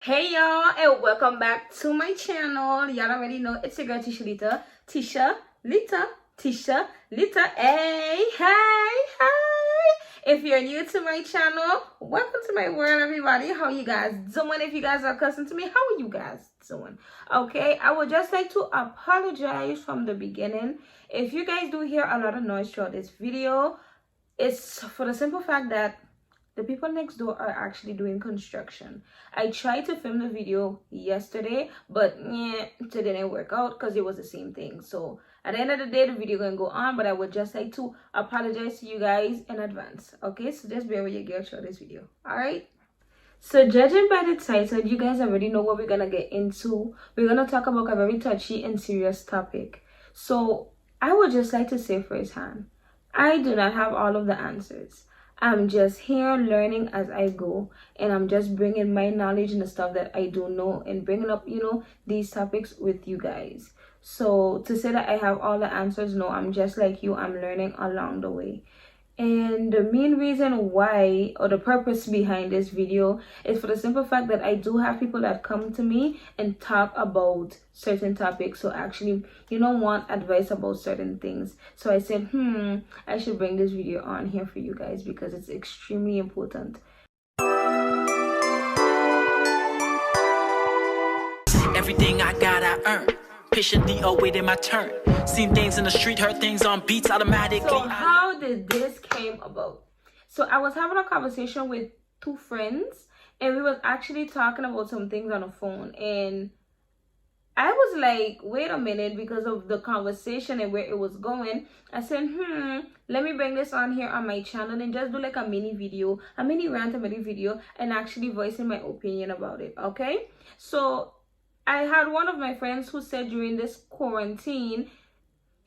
Hey y'all, and welcome back to my channel. Y'all already know it's your girl Tishalita. Tishalita. Hey. If you're new to my channel, welcome to my world, everybody. How you guys doing? If you guys are accustomed to me, how are you guys doing? Okay, I would just like to apologize from the beginning. If you guys do hear a lot of noise throughout this video, it's for the simple fact that the people next door are actually doing construction. I tried to film the video yesterday, but it didn't work out because it was the same thing. So at the end of the day, the video gonna go on, but I would just like to apologize to you guys in advance. Okay, so just bear with your girl through this video. All right. So judging by the title, you guys already know what we're gonna get into. We're gonna talk about a very touchy and serious topic. So I would just like to say firsthand, I do not have all of the answers. I'm just here learning as I go, and I'm just bringing my knowledge and the stuff that I do know and bringing up, these topics with you guys. So to say that I have all the answers, no, I'm just like you. I'm learning along the way. And the main reason why, or the purpose behind this video, is for the simple fact that I do have people that come to me and talk about certain topics. So actually, want advice about certain things. So I said, I should bring this video on here for you guys because it's extremely important. Everything I got, I earned. Patiently awaiting my turn. Seen things in the street, heard things on beats automatically. So how did this came about? So I was having a conversation with two friends, and we was actually talking about some things on the phone, and I was like, wait a minute, because of the conversation and where it was going. I said, let me bring this on here on my channel and just do like a mini video, a mini rant, a mini video, and actually voicing my opinion about it. Okay, so I had one of my friends who said during this quarantine,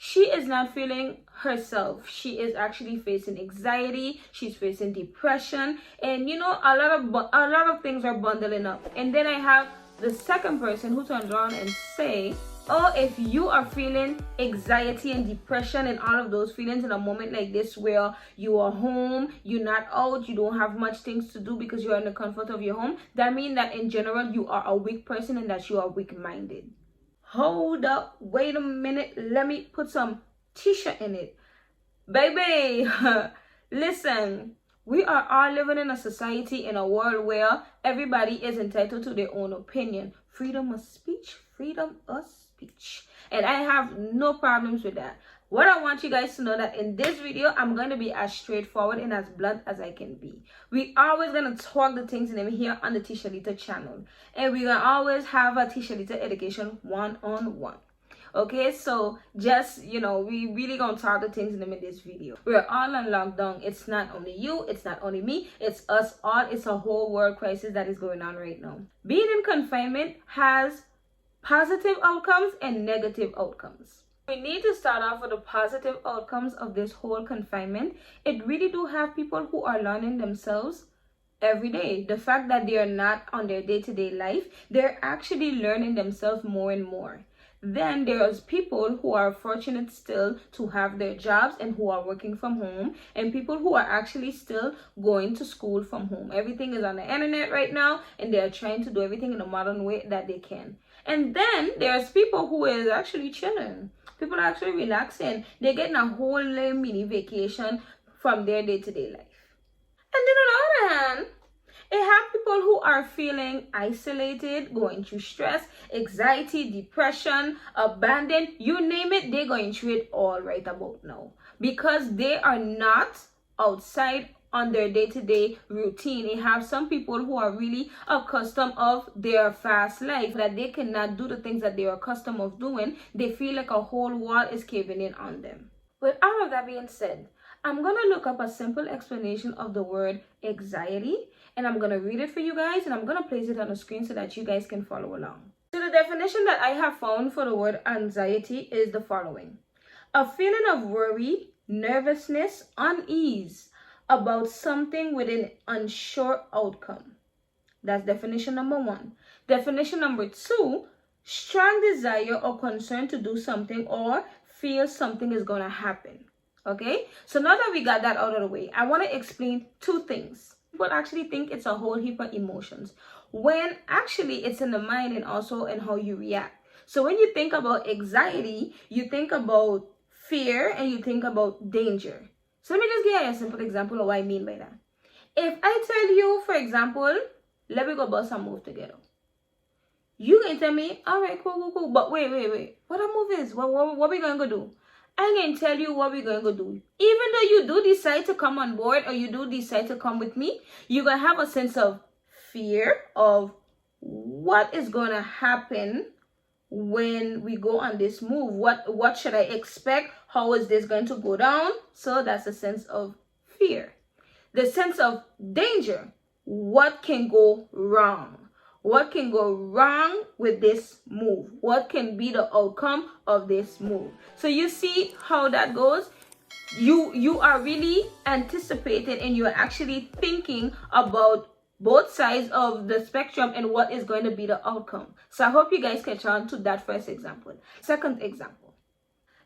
she is not feeling herself. She is actually facing anxiety. She's facing depression, and a lot of things are bundling up. And then I have the second person who turns around and say, oh, if you are feeling anxiety and depression and all of those feelings in a moment like this where you are home, you're not out, you don't have much things to do because you're in the comfort of your home, that means that in general you are a weak person and that you are weak-minded. Hold up, wait a minute, let me put some t-shirt in it. Baby, listen, we are all living in a society, in a world where everybody is entitled to their own opinion. Freedom of speech, freedom of speech. And I have no problems with that. What I want you guys to know that in this video, I'm going to be as straightforward and as blunt as I can be. We always going to talk the things in them here on the Tishalita channel. And we're going to always have a Tishalita education one-on-one. Okay, so just, we really going to talk the things in them in this video. We're all on lockdown. It's not only you. It's not only me. It's us all. It's a whole world crisis that is going on right now. Being in confinement has positive outcomes and negative outcomes. We need to start off with the positive outcomes of this whole confinement. It really do have people who are learning themselves every day. The fact that they are not on their day-to-day life, they're actually learning themselves more and more. Then there's people who are fortunate still to have their jobs and who are working from home, and people who are actually still going to school from home. Everything is on the internet right now, and they are trying to do everything in a modern way that they can. And then there's people who is actually chilling. People are actually relaxing. They're getting a whole mini vacation from their day-to-day life. And then on the other hand, they have people who are feeling isolated, going through stress, anxiety, depression, abandoned, you name it, they're going through it all right about now. Because they are not outside on their day-to-day routine. They have some people who are really accustomed of their fast life, that they cannot do the things that they are accustomed of doing. They feel like a whole wall is caving in on them. With all of that being said, I'm going to look up a simple explanation of the word anxiety, and I'm going to read it for you guys, and I'm going to place it on the screen so that you guys can follow along. So the definition that I have found for the word anxiety is the following: a feeling of worry, nervousness, unease about something with an unsure outcome. That's definition number one. Definition number two: strong desire or concern to do something or feel something is going to happen. Okay, so now that we got that out of the way, I want to explain two things. People actually think it's a whole heap of emotions. when actually it's in the mind and also in how you react. So when you think about anxiety, you think about fear and you think about danger. So let me just give you a simple example of what I mean by that. If I tell you, for example, let me go bust a move together. You can tell me, all right, cool. But wait. What a move is? What we going to do? I'm going to tell you what we're going to do. Even though you do decide to come on board or you do decide to come with me, you're going to have a sense of fear of what is going to happen when we go on this move. What should I expect? How is this going to go down? So that's a sense of fear. The sense of danger. What can go wrong? What can go wrong with this move? What can be the outcome of this move? So you see how that goes? You are really anticipating and you're actually thinking about both sides of the spectrum and what is going to be the outcome. So I hope you guys catch on to that first example. Second example.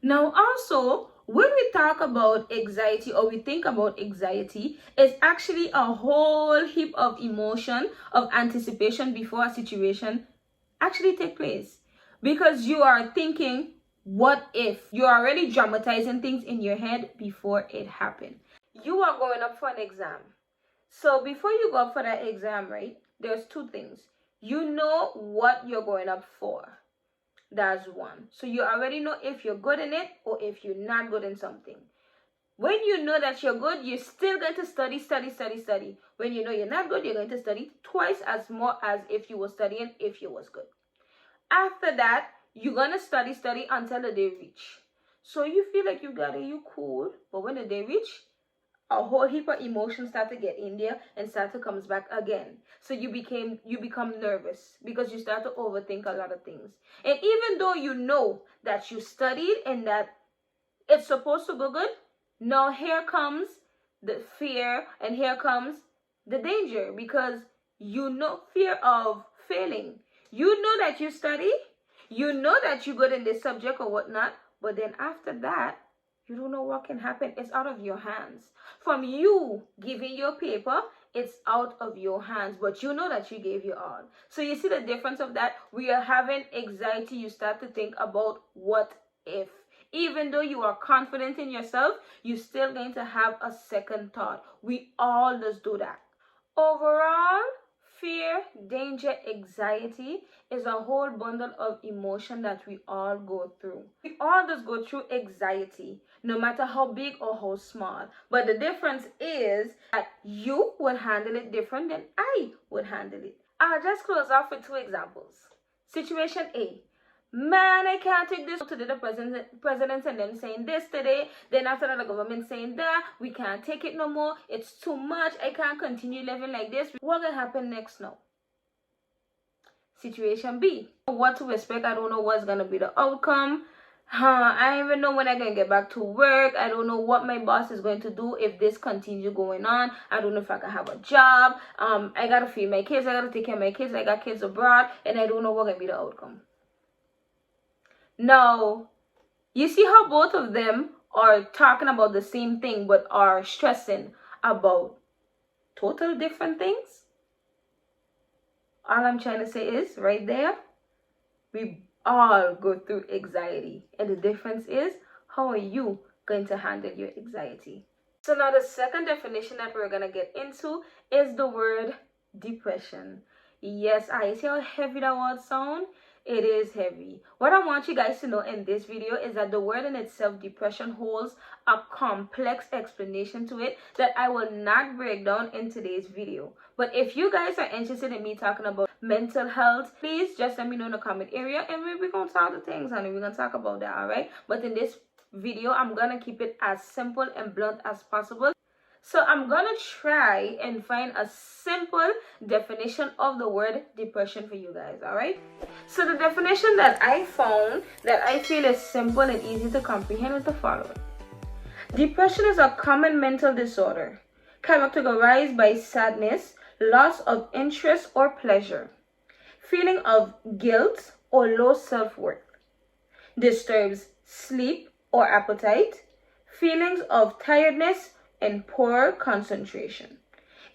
Now also, when we talk about anxiety or we think about anxiety, it's actually a whole heap of emotion, of anticipation before a situation actually take place. Because you are thinking, what if? You're already dramatizing things in your head before it happened. You are going up for an exam. So before you go up for that exam, right, there's two things. You know what you're going up for. That's one. So you already know if you're good in it or if you're not good in something. When you know that you're good, you're still going to study. When you know you're not good, you're going to study twice as more as if you were studying if you was good. After that, you're going to study until the day reach. So you feel like you got it, you cool. But when the day reach, a whole heap of emotions start to get in there and start to comes back again. So you become nervous because you start to overthink a lot of things. And even though you know that you studied and that it's supposed to go good, now here comes the fear and here comes the danger, because you know fear of failing. You know that you study, you know that you're good in this subject or whatnot, but then after that, you don't know what can happen. It's out of your hands. From you giving your paper, it's out of your hands, but you know that you gave your all. So you see the difference of that? We are having anxiety. You start to think about what if. Even though you are confident in yourself, you're still going to have a second thought. We all just do that. Overall, fear, danger, anxiety is a whole bundle of emotion that we all go through. We all just go through anxiety, no matter how big or how small. But the difference is that you would handle it different than I would handle it. I'll just close off with two examples. Situation A. Man, I can't take this. Today the president and them saying this today. Then after that the government saying that. We can't take it no more. It's too much. I can't continue living like this. What will happen next now? Situation B. What to expect. I don't know what's going to be the outcome. I don't even know when I'm going to get back to work. I don't know what my boss is going to do if this continues going on. I don't know if I can have a job. I got to feed my kids. I got to take care of my kids. I got kids abroad. And I don't know what's going to be the outcome. Now, you see how both of them are talking about the same thing but are stressing about total different things? All I'm trying to say is, right there, we all go through anxiety. And the difference is, how are you going to handle your anxiety? So now the second definition that we're going to get into is the word depression. Yes, I see how heavy that word sounds. It is heavy. What I want you guys to know in this video is that the word in itself, depression, holds a complex explanation to it that I will not break down in today's video. But if you guys are interested in me talking about mental health, please just let me know in the comment area and we're going to talk the things, honey. We're going to talk about that, all right? But in this video, I'm going to keep it as simple and blunt as possible. So I'm going to try and find a simple definition of the word depression for you guys, all right? So the definition that I found that I feel is simple and easy to comprehend is the following. Depression is a common mental disorder characterized by sadness, loss of interest or pleasure, feeling of guilt or low self-worth, disturbs sleep or appetite, feelings of tiredness, and poor concentration.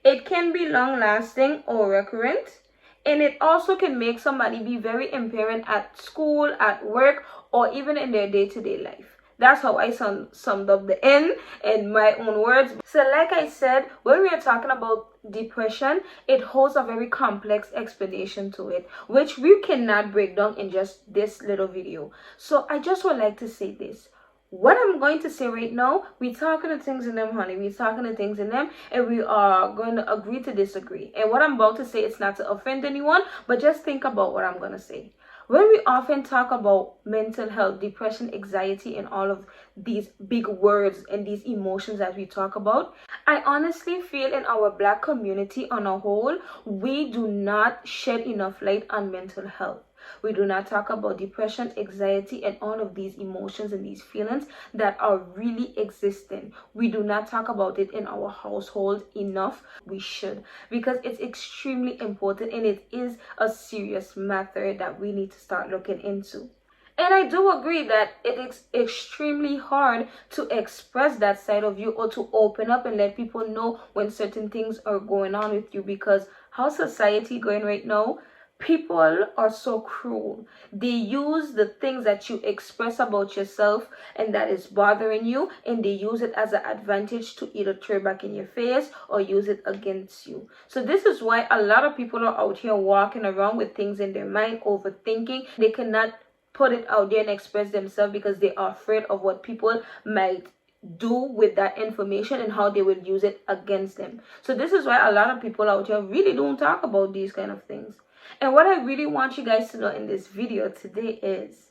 It can be long-lasting or recurrent. And it also can make somebody be very impairing at school, at work, or even in their day-to-day life. That's how I summed up the end in my own words. So like I said, when we are talking about depression, it holds a very complex explanation to it, which we cannot break down in just this little video. So I just would like to say this. What I'm going to say right now, we're talking to things in them, honey. We're talking to things in them, and we are going to agree to disagree. And what I'm about to say, it's not to offend anyone, but just think about what I'm going to say. When we often talk about mental health, depression, anxiety, and all of these big words and these emotions that we talk about, I honestly feel in our Black community on a whole, we do not shed enough light on mental health. We do not talk about depression, anxiety, and all of these emotions and these feelings that are really existing. We do not talk about it in our household enough. We should, because it's extremely important and it is a serious matter that we need to start looking into. And I do agree that it is extremely hard to express that side of you or to open up and let people know when certain things are going on with you, because how society going right now, people are so cruel. They use the things that you express about yourself and that is bothering you, and they use it as an advantage to either throw back in your face or use it against you. So this is why a lot of people are out here walking around with things in their mind, overthinking. They cannot put it out there and express themselves because they are afraid of what people might do with that information and how they will use it against them. So this is why a lot of people out here really don't talk about these kind of things. And what I really want you guys to know in this video today is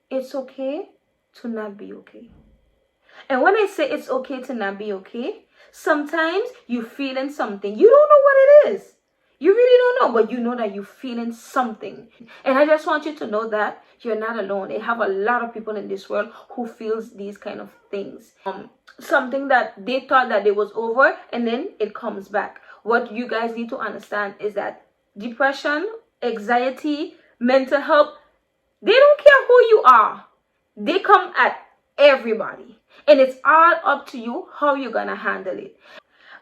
it's okay to not be okay. And when I say it's okay to not be okay, sometimes you're feeling something. You don't know what it is. You really don't know, but you know that you're feeling something. And I just want you to know that you're not alone. They have a lot of people in this world who feels these kind of things. Something that they thought that it was over and then it comes back. What you guys need to understand is that depression, anxiety, mental health, they don't care who you are. They come at everybody. And it's all up to you how you're going to handle it.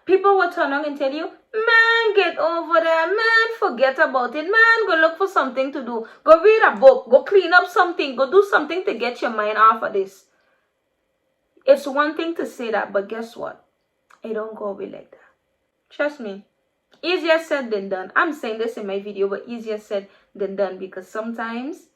People will turn around and tell you, man, get over that, man, forget about it, man, go look for something to do. Go read a book, go clean up something, go do something to get your mind off of this. It's one thing to say that, but guess what? It don't go away like that. Trust me. Easier said than done. I'm saying this in my video, but easier said than done, because sometimes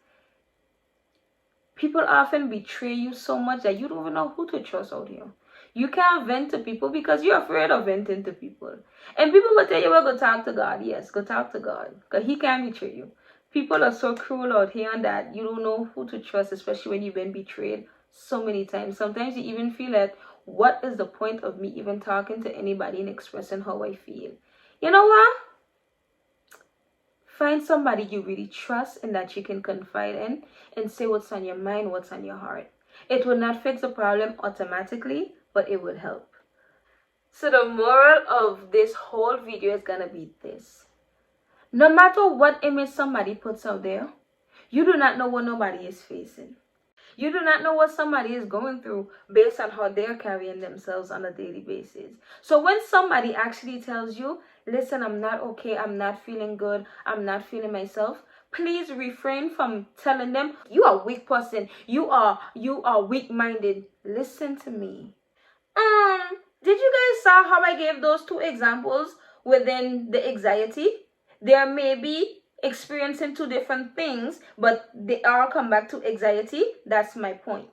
people often betray you so much that you don't even know who to trust out here. You can't vent to people because you're afraid of venting to people. And people will tell you, well, go talk to God. Yes, go talk to God, because he can't betray you. People are so cruel out here that you don't know who to trust, especially when you've been betrayed so many times. Sometimes you even feel like, what is the point of me even talking to anybody and expressing how I feel? You know what? Find somebody you really trust and that you can confide in and say what's on your mind, what's on your heart. It will not fix the problem automatically, but it will help. So the moral of this whole video is going to be this. No matter what image somebody puts out there, you do not know what nobody is facing. You do not know what somebody is going through based on how they're carrying themselves on a daily basis. So when somebody actually tells you, listen, I'm not okay, I'm not feeling good, I'm not feeling myself, please refrain from telling them, you are a weak person, you are weak-minded. Listen to me. Did you guys saw how I gave those two examples within the anxiety? There may be experiencing two different things, but they all come back to anxiety. That's my point.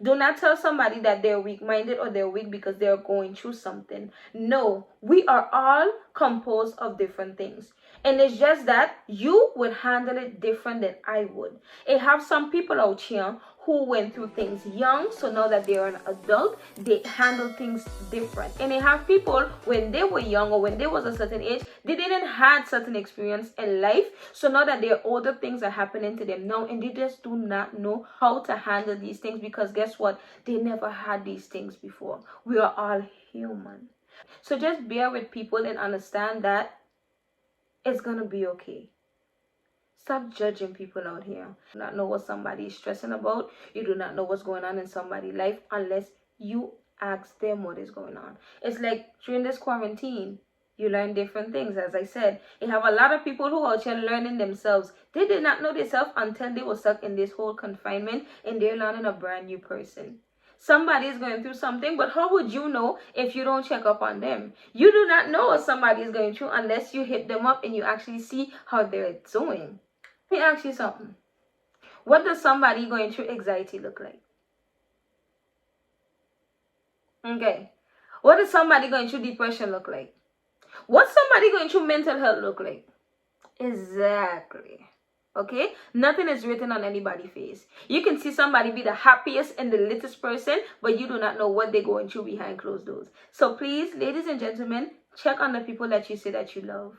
Do not tell somebody that they're weak-minded or they're weak because they're going through something. No, we are all composed of different things. And it's just that you would handle it different than I would. I have some people out here who went through things young, so now that they're an adult, they handle things different. And I have people, when they were young or when they was a certain age, they didn't have certain experience in life, so now that they're older, things are happening to them now, and they just do not know how to handle these things, because guess what? They never had these things before. We are all human. So just bear with people and understand that it's gonna be okay. Stop judging people out here. You do not know what somebody is stressing about. You do not know what's going on in somebody's life unless you ask them what is going on. It's like during this quarantine, You learn different things. As I said, you have a lot of people who are out here learning themselves. They did not know themselves until they were stuck in this whole confinement and they're learning a brand new person. Somebody is going through something, but how would you know if you don't check up on them? You do not know what somebody is going through unless you hit them up and you actually see how they're doing. Let me ask you something. What does somebody going through anxiety look like? Okay. What does somebody going through depression look like? What's somebody going through mental health look like? Exactly. Okay? Nothing is written on anybody's face. You can see somebody be the happiest and the latest person, but you do not know what they're going through behind closed doors. So please, ladies and gentlemen, check on the people that you say that you love.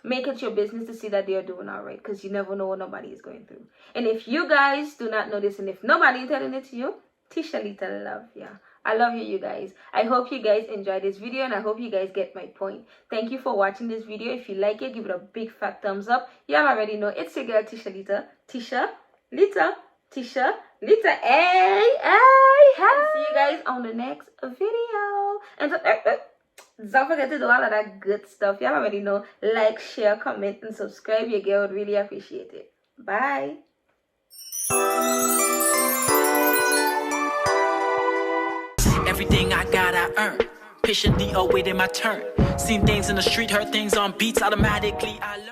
Make it your business to see that they are doing all right, because you never know what nobody is going through. And if you guys do not know this, and if nobody is telling it to you, Tishalita love ya. I love you guys. I hope you guys enjoyed this video and I hope you guys get my point. Thank you for watching this video. If you like it, give it a big fat thumbs up. Y'all already know it's your girl Tishalita. Tishalita. Hey, hey. See you guys on the next video. And don't forget to do all of that good stuff. Y'all already know. Like, share, comment, and subscribe. Your girl would really appreciate it. Bye. Everything I got, I earned. Patiently awaiting my turn. Seen things in the street, heard things on beats, automatically I learned.